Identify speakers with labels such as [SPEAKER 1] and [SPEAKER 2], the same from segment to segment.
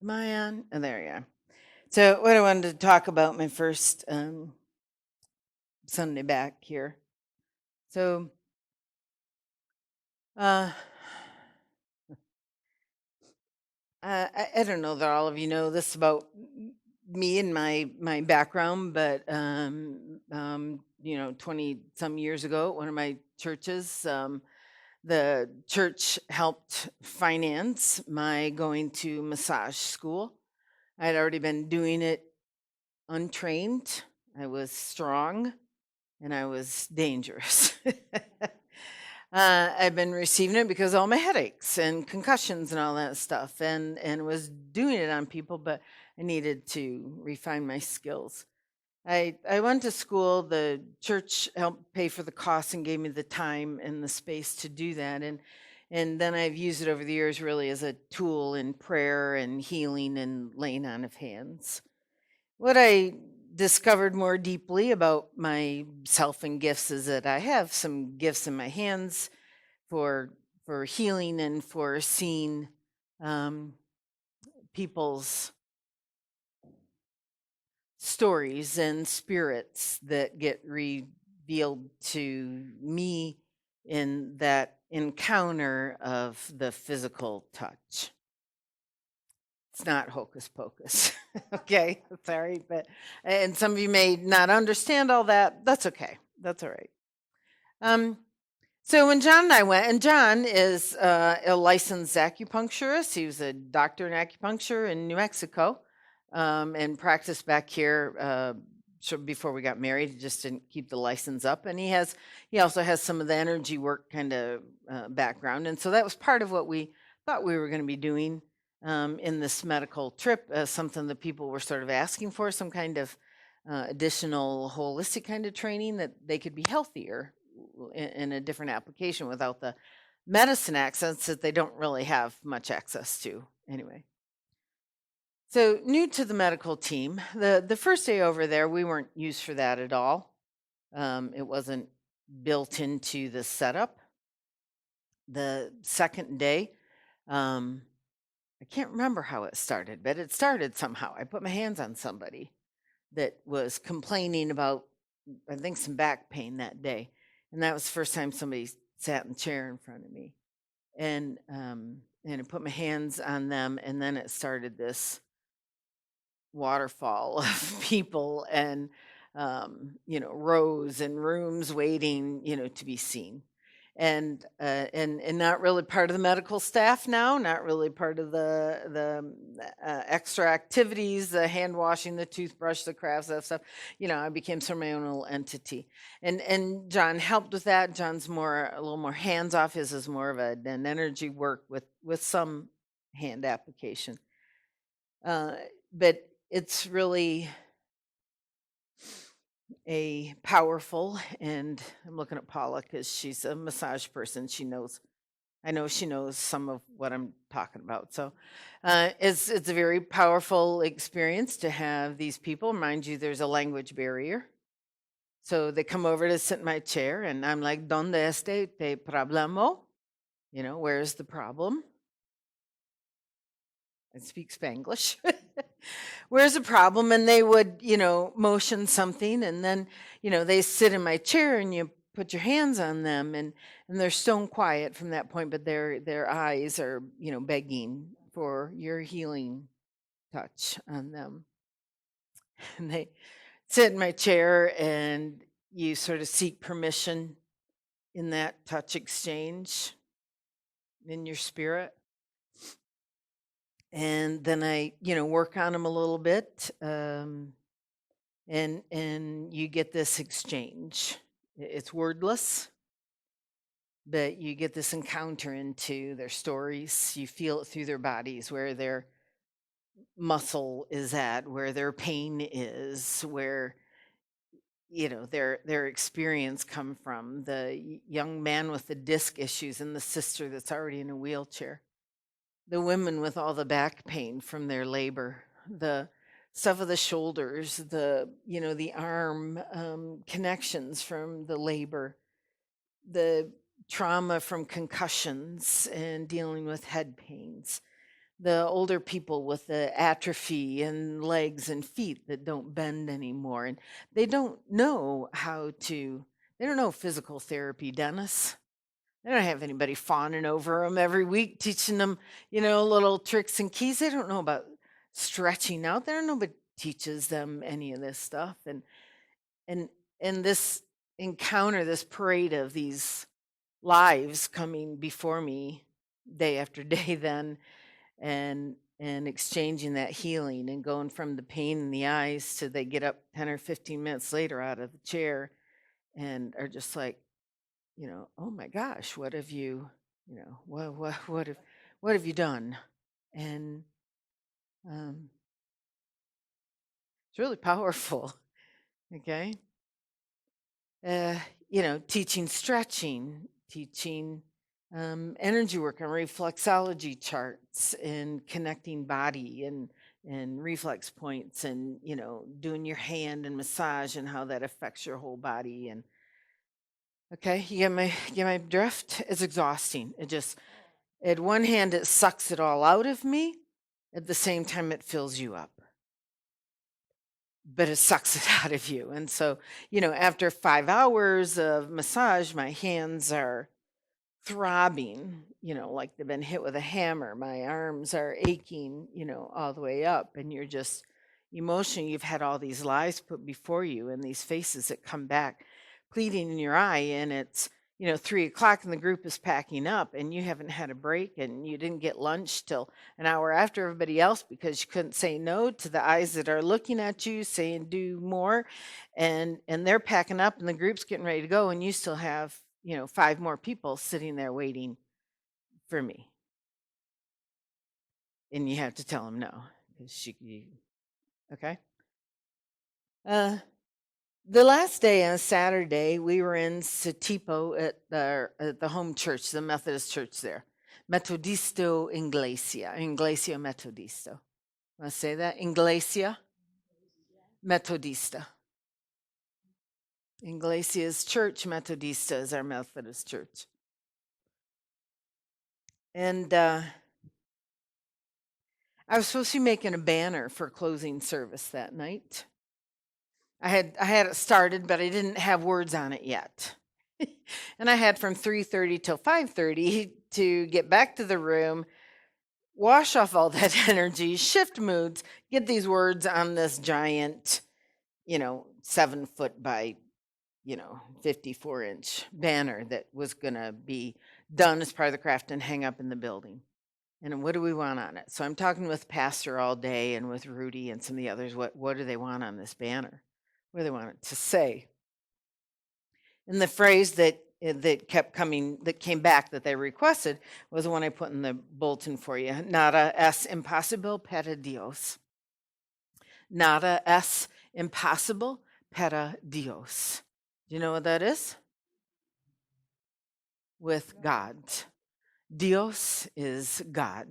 [SPEAKER 1] Am I on? Oh, there you are. So, what I wanted to talk about my first Sunday back here. So, uh, I don't know that all of you know this about me and my background, but 20 some years ago, at one of my churches, the church helped finance my going to massage school. I'd already been doing it untrained. I was strong and I was dangerous. I've been receiving it because of all my headaches and concussions and all that stuff, and was doing it on people, but I needed to refine my skills. I went to school. The church helped pay for the costs and gave me the time and the space to do that, and then I've used it over the years really as a tool in prayer and healing and laying on of hands. What I discovered more deeply about myself and gifts is that I have some gifts in my hands for healing and for seeing um, people's stories and spirits that get revealed to me in that encounter of the physical touch. It's not hocus pocus. Okay, sorry, but and some of you may not understand all that. That's okay. That's all right. Um, so when John and I went, and John is a licensed acupuncturist. He was a doctor in acupuncture in New Mexico, and practiced back here. So before we got married, he just didn't keep the license up, and he also has some of the energy work kind of background, and so that was part of what we thought we were going to be doing in this medical trip, something that people were sort of asking for, some kind of additional holistic kind of training that they could be healthier in a different application without the medicine access that they don't really have much access to anyway. So new to the medical team, the first day over there, we weren't used for that at all. It wasn't built into the setup. The second day, um, I can't remember how it started, but it started somehow. I put my hands on somebody that was complaining about, I think, some back pain that day. And that was the first time somebody sat in the chair in front of me. And I put my hands on them, and then it started this waterfall of people and rows and rooms waiting, to be seen. And not really part of the medical staff now, not really part of the extra activities, the hand washing, the toothbrush, the crafts, that stuff. I became sort of my own little entity. And John helped with that. John's a little more hands off. His is more of an energy work with some hand application. But it's really a powerful, and I'm looking at Paula because she's a massage person. I know she knows some of what I'm talking about. So it's a very powerful experience to have these people. Mind you, there's a language barrier. So they come over to sit in my chair, and I'm like, ¿Dónde este te problema? Where's the problem? I speak Spanglish. Where's the problem? And they would, motion something, and then, they sit in my chair, and you put your hands on them, and they're stone quiet from that point, but their eyes are, begging for your healing touch on them. And they sit in my chair, and you sort of seek permission in that touch exchange in your spirit. And then I, work on them a little bit, and you get this exchange. It's wordless, but you get this encounter into their stories. You feel it through their bodies, where their muscle is at, where their pain is, where their experience come from. The young man with the disc issues and the sister that's already in a wheelchair. The women with all the back pain from their labor, the stuff of the shoulders, the arm connections from the labor, the trauma from concussions and dealing with head pains, the older people with the atrophy and legs and feet that don't bend anymore. And they don't know they don't know physical therapy, Dennis. They don't have anybody fawning over them every week, teaching them, little tricks and keys. They don't know about stretching out there. Nobody teaches them any of this stuff. And and this encounter, this parade of these lives coming before me day after day, then and exchanging that healing and going from the pain in the eyes to they get up 10 or 15 minutes later out of the chair and are just like, oh my gosh, what have you, what have you done? And it's really powerful. Okay. uh, teaching stretching, teaching energy work on reflexology charts and connecting body and reflex points and, doing your hand and massage and how that affects your whole body. And okay, you get my drift? It's exhausting. At one hand, it sucks it all out of me. At the same time, it fills you up, but it sucks it out of you. And so, after 5 hours of massage, my hands are throbbing, like they've been hit with a hammer. My arms are aching, all the way up. And you're just emotionally, you've had all these lies put before you and these faces that come back pleading in your eye. And it's, 3 o'clock and the group is packing up and you haven't had a break and you didn't get lunch till an hour after everybody else because you couldn't say no to the eyes that are looking at you saying do more. And they're packing up and the group's getting ready to go and you still have 5 more people sitting there waiting for me. And you have to tell them no. Okay? The last day on Saturday, we were in Satipo at the home church, the Methodist church there. Metodisto Iglesia. Iglesia Metodisto. Want to say that? Iglesia Metodista. Iglesia's church, Metodista is our Methodist church. And I was supposed to be making a banner for closing service that night. I had it started, but I didn't have words on it yet. And I had from 3:30 till 5:30 to get back to the room, wash off all that energy, shift moods, get these words on this giant, 7-foot by 54-inch banner that was going to be done as part of the craft and hang up in the building. And what do we want on it? So I'm talking with Pastor all day and with Rudy and some of the others. What do they want on this banner? What do they want it to say? And the phrase that kept coming, that came back that they requested was the one I put in the bulletin for you. Nada es impossible para Dios. Nada es impossible para Dios. Do you know what that is? With God. Dios is God.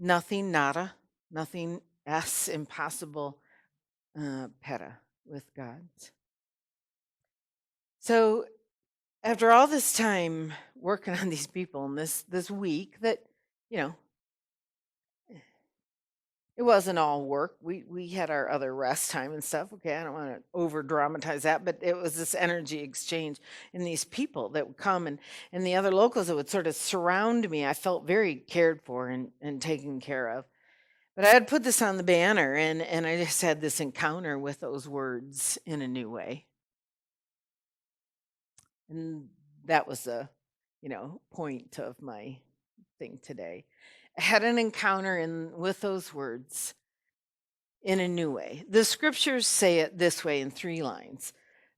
[SPEAKER 1] Nothing, nada, nothing es impossible para, with God. So after all this time working on these people in this week that, it wasn't all work. We had our other rest time and stuff. Okay, I don't want to over dramatize that, but it was this energy exchange in these people that would come and the other locals that would sort of surround me. I felt very cared for and taken care of. But I had put this on the banner and I just had this encounter with those words in a new way. And that was the, point of my thing today. I had an encounter with those words in a new way. The scriptures say it this way in 3 lines.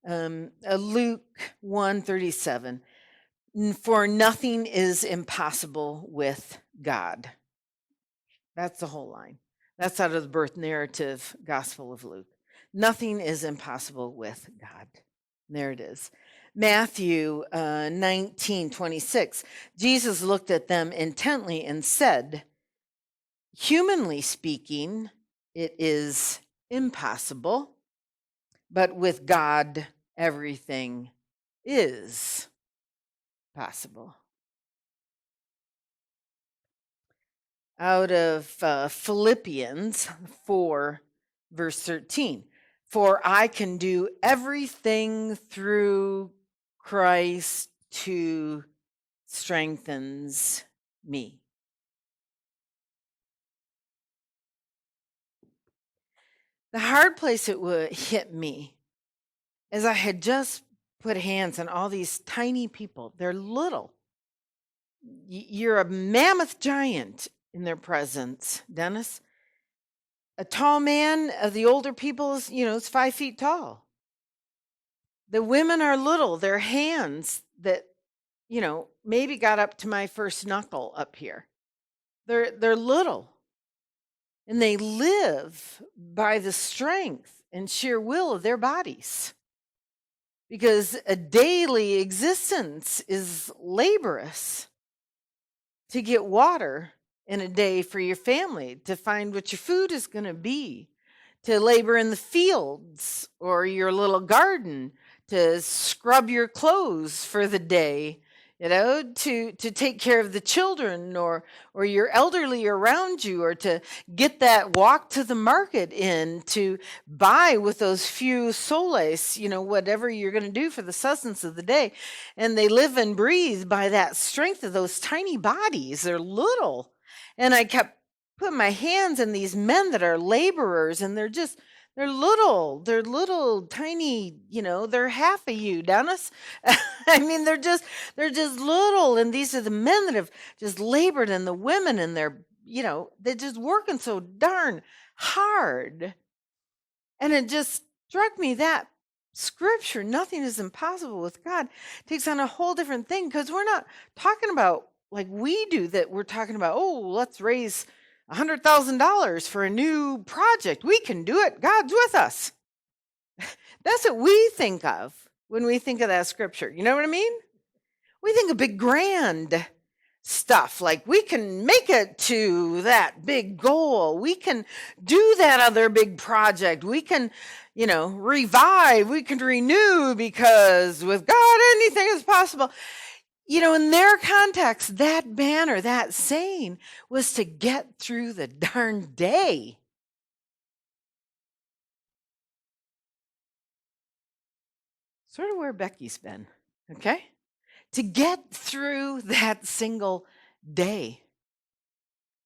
[SPEAKER 1] Luke 1:37. For nothing is impossible with God. That's the whole line. That's out of the birth narrative Gospel of Luke. Nothing is impossible with God. There it is. Matthew 19:26. Jesus looked at them intently and said, humanly speaking, it is impossible, but with God, everything is possible. out of Philippians 4, verse 13. For I can do everything through Christ who strengthens me. The hard place it would hit me is I had just put hands on all these tiny people. They're little. You're a mammoth giant in their presence, Dennis. A tall man of the older people is 5 feet tall. The women are little. Their hands that, maybe got up to my first knuckle up here. They're little. And they live by the strength and sheer will of their bodies. Because a daily existence is laborious. To get water in a day for your family, to find what your food is going to be, to labor in the fields or your little garden, to scrub your clothes for the day, to take care of the children or your elderly around you, or to get that walk to the market in, to buy with those few soles, whatever you're going to do for the sustenance of the day. And they live and breathe by that strength of those tiny bodies. They're little. And I kept putting my hands on these men that are laborers, and they're little tiny, they're half of you, Dennis. I mean, they're just little. And these are the men that have just labored, and the women, and they're just working so darn hard. And it just struck me that scripture, nothing is impossible with God, takes on a whole different thing, because we're not talking about like we do, that we're talking about, oh, let's raise $100,000 for a new project. We can do it. God's with us. That's what we think of when we think of that scripture. You know what I mean? We think of big, grand stuff, like we can make it to that big goal. We can do that other big project. We can, revive. We can renew, because with God, anything is possible. In their context, that banner, that saying was to get through the darn day. Sort of where Becky's been, okay? To get through that single day.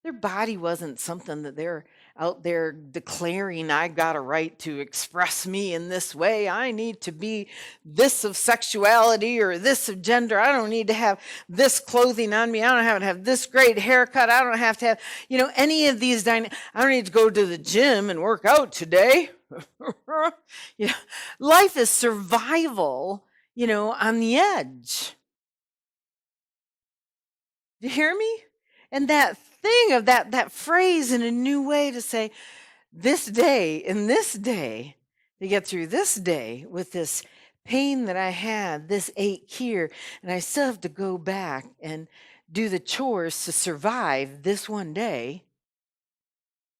[SPEAKER 1] Their body wasn't something that they're out there declaring, I got a right to express me in this way. I need to be this of sexuality or this of gender. I don't need to have this clothing on me. I don't have to have this great haircut. I don't have to have, any of these. I don't need to go to the gym and work out today. Life is survival, on the edge. Do you hear me? And that thing of that phrase in a new way to say, this day, in this day, to get through this day with this pain that I had, this ache here, and I still have to go back and do the chores to survive this one day.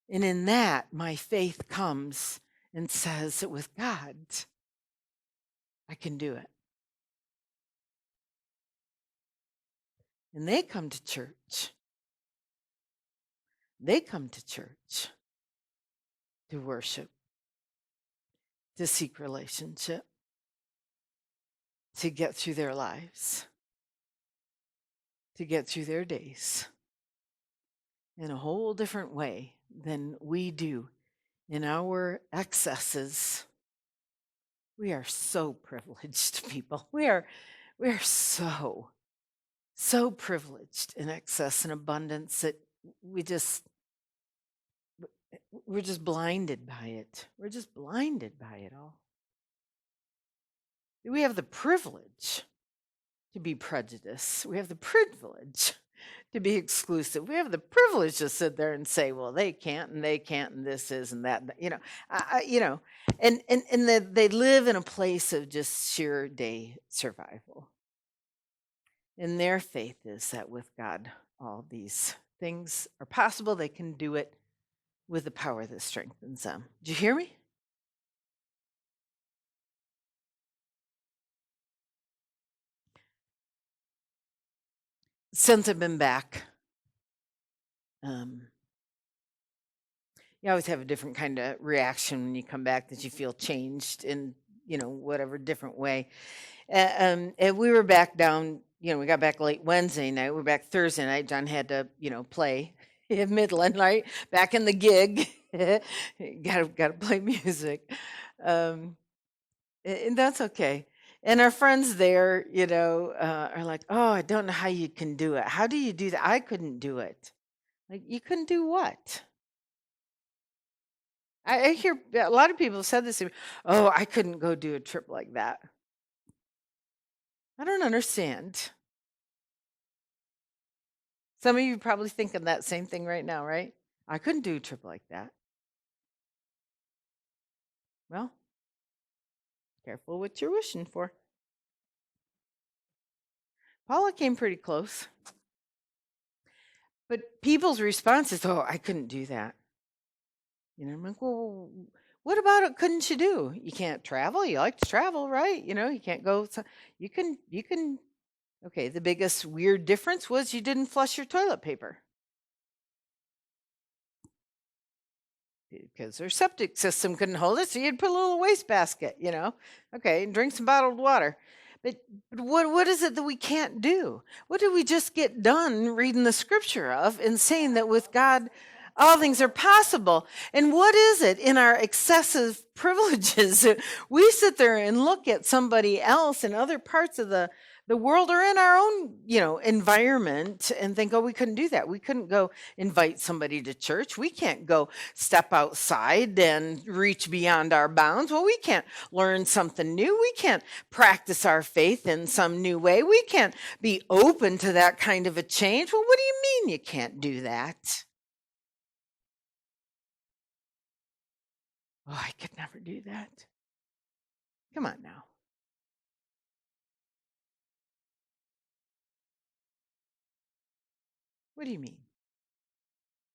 [SPEAKER 1] And in that, my faith comes and says that with God, I can do it. And they come to church. They come to church to worship, to seek relationship, to get through their lives, to get through their days in a whole different way than we do in our excesses. We are so privileged, people. We are so privileged in excess and abundance that we're just blinded by it. We're just blinded by it all. We have the privilege to be prejudiced. We have the privilege to be exclusive. We have the privilege to sit there and say, well, they can't, and this is, and that, and they live in a place of just sheer day survival. And their faith is that with God, all these things are possible. They can do it with the power that strengthens them. Do you hear me? Since I've been back, You always have a different kind of reaction when you come back, that you feel changed in, whatever different way. And we were back down, we got back late Wednesday night. We're back Thursday night. John had to, play in Midland, right? Back in the gig. Gotta play music. Um, and that's okay. And our friends there, are like, oh, I don't know how you can do it. How do you do that? I couldn't do it. Like, you couldn't do what? I hear a lot of people have said this to me. Oh, I couldn't go do a trip like that. I don't understand. Some of you probably thinking that same thing right now, right? I couldn't do a trip like that. Well, careful what you're wishing for. Paula came pretty close. But people's response is, oh, I couldn't do that. I'm like, well, what about it couldn't you do? You can't travel. You like to travel, right? You can't go. So you can. Okay, the biggest weird difference was you didn't flush your toilet paper. Because their septic system couldn't hold it, so you'd put a little wastebasket, Okay, and drink some bottled water. But what is it that we can't do? What did we just get done reading the scripture of and saying that with God, all things are possible? And what is it in our excessive privileges? We sit there and look at somebody else in other parts of the world or in our own, environment and think, oh, we couldn't do that. We couldn't go invite somebody to church. We can't go step outside and reach beyond our bounds. Well, we can't learn something new. We can't practice our faith in some new way. We can't be open to that kind of a change. Well, what do you mean you can't do that? Oh, I could never do that. Come on now. What do you mean?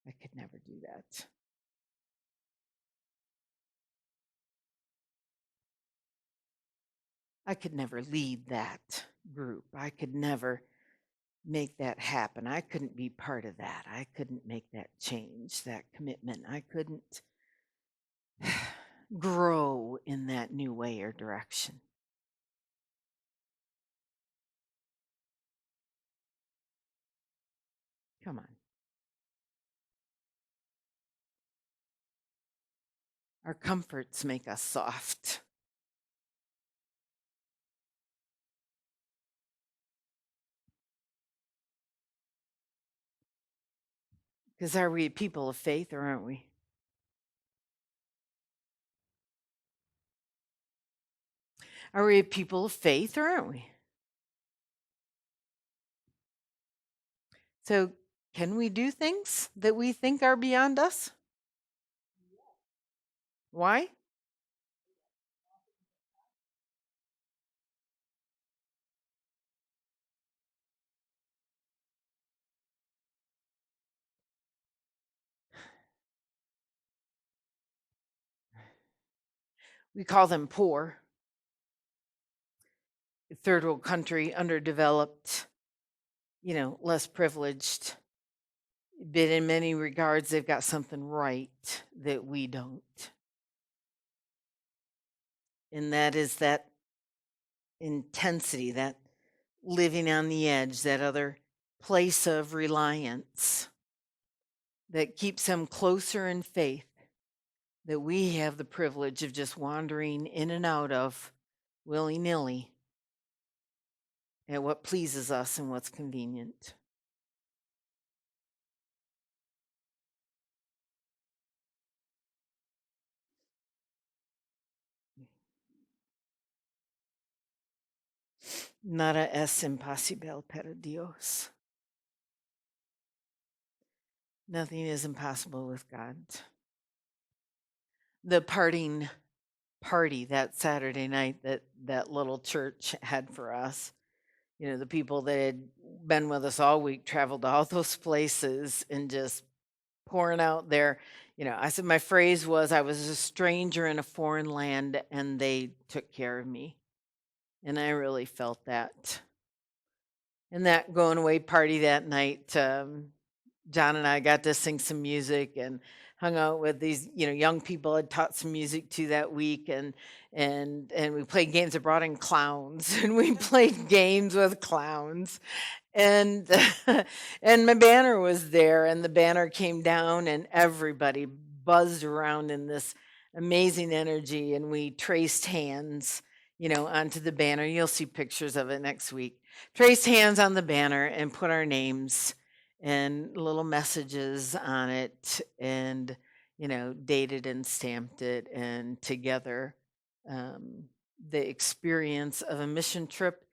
[SPEAKER 1] I could never do that. I could never lead that group. I could never make that happen. I couldn't be part of that. I couldn't make that change, that commitment. I couldn't grow in that new way or direction. Come on. Our comforts make us soft. Because are we a people of faith or aren't we? Are we a people of faith or aren't we? So, can we do things that we think are beyond us? Why? We call them poor, third world country, underdeveloped, less privileged. But in many regards, they've got something right that we don't. And that is that intensity, that living on the edge, that other place of reliance that keeps them closer in faith, that we have the privilege of just wandering in and out of willy-nilly at what pleases us and what's convenient. Nada es imposible para Dios. Nothing is impossible with God. The parting party that Saturday night that little church had for us, the people that had been with us all week traveled to all those places and just pouring out their, I said my phrase was, I was a stranger in a foreign land and they took care of me. And I really felt that. And that going away party that night, John and I got to sing some music and hung out with these, young people I'd taught some music to that week, and we played games. I brought in clowns, and we played games with clowns, and and my banner was there, and the banner came down, and everybody buzzed around in this amazing energy, and we traced hands, onto the banner. You'll see pictures of it next week. Traced hands on the banner and put our names and little messages on it, and dated and stamped it, and together, um, the experience of a mission trip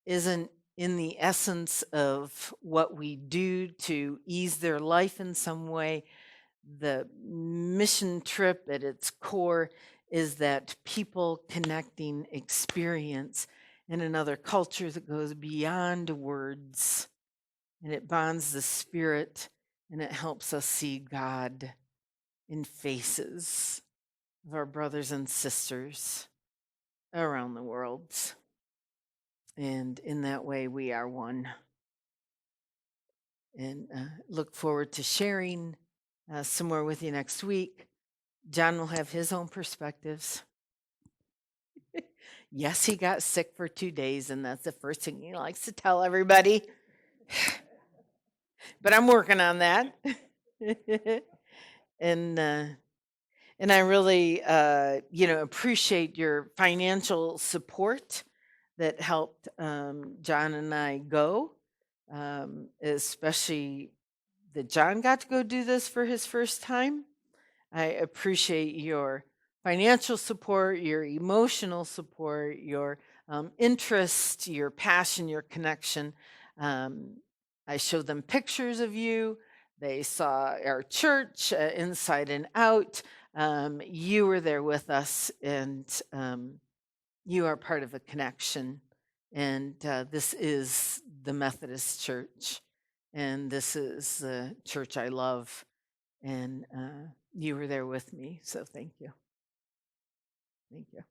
[SPEAKER 1] isn't in the essence of what we do to ease their life in some way. The mission trip at its core is that people connecting experience in another culture that goes beyond words, and it bonds the spirit, and it helps us see God in faces of our brothers and sisters around the world. And in that way, we are one. And look forward to sharing some more with you next week. John will have his own perspectives. Yes, he got sick for 2 days, and that's the first thing he likes to tell everybody. But I'm working on that. and I really, appreciate your financial support that helped John and I go, especially that John got to go do this for his first time. I appreciate your financial support, your emotional support, your interest, your passion, your connection. Um, I showed them pictures of you. They saw our church inside and out. You were there with us, and you are part of a connection. And this is the Methodist Church, and this is the church I love. And you were there with me, so thank you. Thank you.